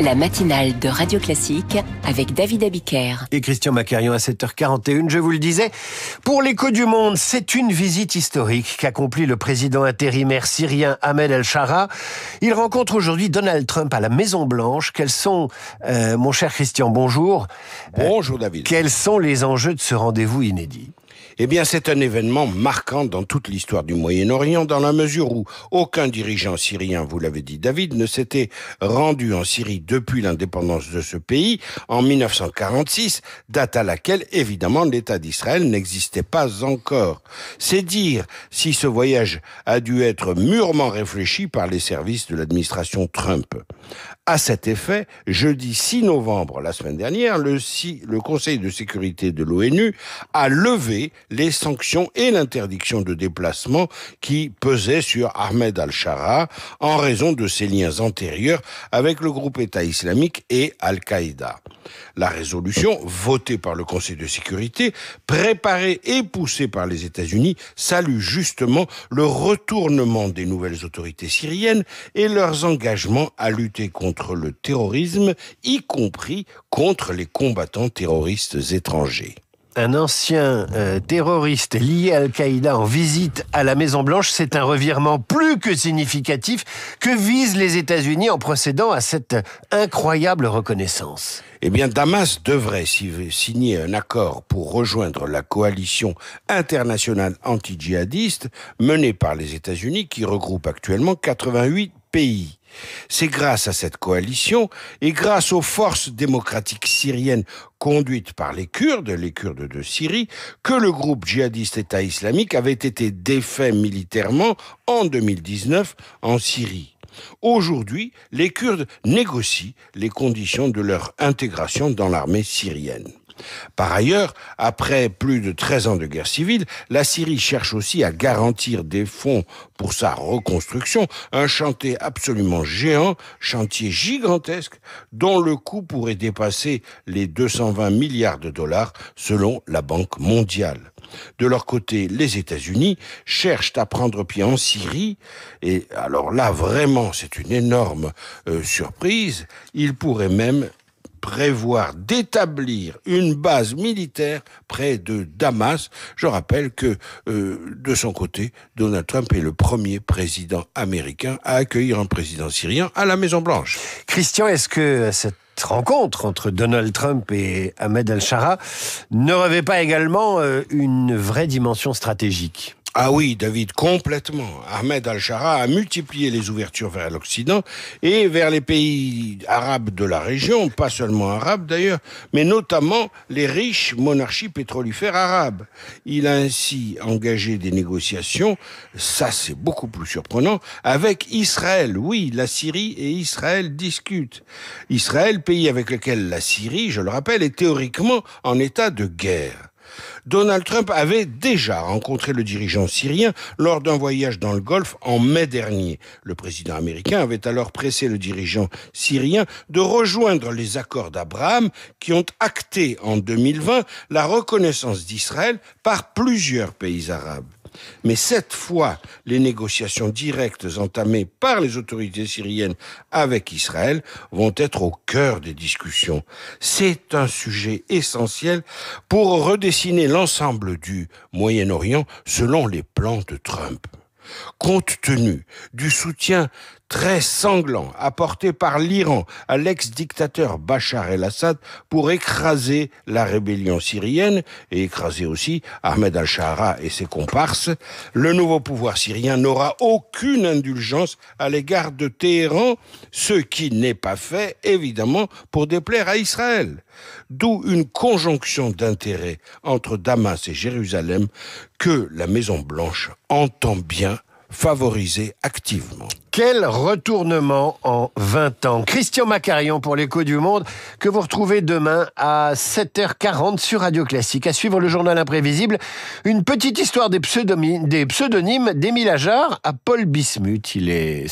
La matinale de Radio Classique avec David Abiker. Et Christian Macarion à 7h41, je vous le disais. Pour l'écho du monde, c'est une visite historique qu'accomplit le président intérimaire syrien Ahmed El-Shara. Il rencontre aujourd'hui Donald Trump à la Maison-Blanche. Quels sont, mon cher Christian, bonjour. Bonjour David. Quels sont les enjeux de ce rendez-vous inédit ? Eh bien, c'est un événement marquant dans toute l'histoire du Moyen-Orient, dans la mesure où aucun dirigeant syrien, vous l'avez dit David, ne s'était rendu en Syrie depuis l'indépendance de ce pays en 1946, date à laquelle, évidemment, l'État d'Israël n'existait pas encore. C'est dire si ce voyage a dû être mûrement réfléchi par les services de l'administration Trump. À cet effet, jeudi 6 novembre, la semaine dernière, le Conseil de sécurité de l'ONU a levé les sanctions et l'interdiction de déplacement qui pesaient sur Ahmed Al-Shara en raison de ses liens antérieurs avec le groupe État islamique et Al-Qaïda. La résolution, votée par le Conseil de sécurité, préparée et poussée par les États-Unis, salue justement le retournement des nouvelles autorités syriennes et leurs engagements à lutter contre le terrorisme, y compris contre les combattants terroristes étrangers. Un ancien terroriste lié à Al-Qaïda en visite à la Maison-Blanche, c'est un revirement plus que significatif que visent les États-Unis en procédant à cette incroyable reconnaissance. Eh bien, Damas devrait signer un accord pour rejoindre la coalition internationale anti-djihadiste menée par les États-Unis qui regroupe actuellement 88 pays. C'est grâce à cette coalition et grâce aux forces démocratiques syriennes conduites par les Kurdes de Syrie, que le groupe djihadiste État islamique avait été défait militairement en 2019 en Syrie. Aujourd'hui, les Kurdes négocient les conditions de leur intégration dans l'armée syrienne. Par ailleurs, après plus de 13 ans de guerre civile, la Syrie cherche aussi à garantir des fonds pour sa reconstruction, un chantier absolument géant, chantier gigantesque, dont le coût pourrait dépasser les 220 milliards de dollars selon la Banque mondiale. De leur côté, les États-Unis cherchent à prendre pied en Syrie, et alors là, vraiment, c'est une énorme surprise. Ils pourraient même prévoir d'établir une base militaire près de Damas. Je rappelle que, de son côté, Donald Trump est le premier président américain à accueillir un président syrien à la Maison-Blanche. Christian, est-ce que cette rencontre entre Donald Trump et Ahmed Al-Shara ne revêt pas également une vraie dimension stratégique ? Ah oui, David, complètement. Ahmed Al-Shara a multiplié les ouvertures vers l'Occident et vers les pays arabes de la région, pas seulement arabes d'ailleurs, mais notamment les riches monarchies pétrolifères arabes. Il a ainsi engagé des négociations, ça c'est beaucoup plus surprenant, avec Israël. Oui, la Syrie et Israël discutent. Israël, pays avec lequel la Syrie, je le rappelle, est théoriquement en état de guerre. Donald Trump avait déjà rencontré le dirigeant syrien lors d'un voyage dans le Golfe en mai dernier. Le président américain avait alors pressé le dirigeant syrien de rejoindre les accords d'Abraham qui ont acté en 2020 la reconnaissance d'Israël par plusieurs pays arabes. Mais cette fois, les négociations directes entamées par les autorités syriennes avec Israël vont être au cœur des discussions. C'est un sujet essentiel pour redessiner l'ensemble du Moyen-Orient selon les plans de Trump. Compte tenu du soutien très sanglant apporté par l'Iran à l'ex-dictateur Bachar el-Assad pour écraser la rébellion syrienne et écraser aussi Ahmed Al-Shara et ses comparses, le nouveau pouvoir syrien n'aura aucune indulgence à l'égard de Téhéran, ce qui n'est pas fait, évidemment, pour déplaire à Israël. D'où une conjonction d'intérêts entre Damas et Jérusalem que la Maison-Blanche entend bien favoriser activement. Quel retournement en 20 ans. Christian Macarion pour l'Écho du Monde, que vous retrouvez demain à 7h40 sur Radio Classique. À suivre le journal imprévisible, une petite histoire des pseudonymes d'Émile Ajar à Paul Bismuth. Il est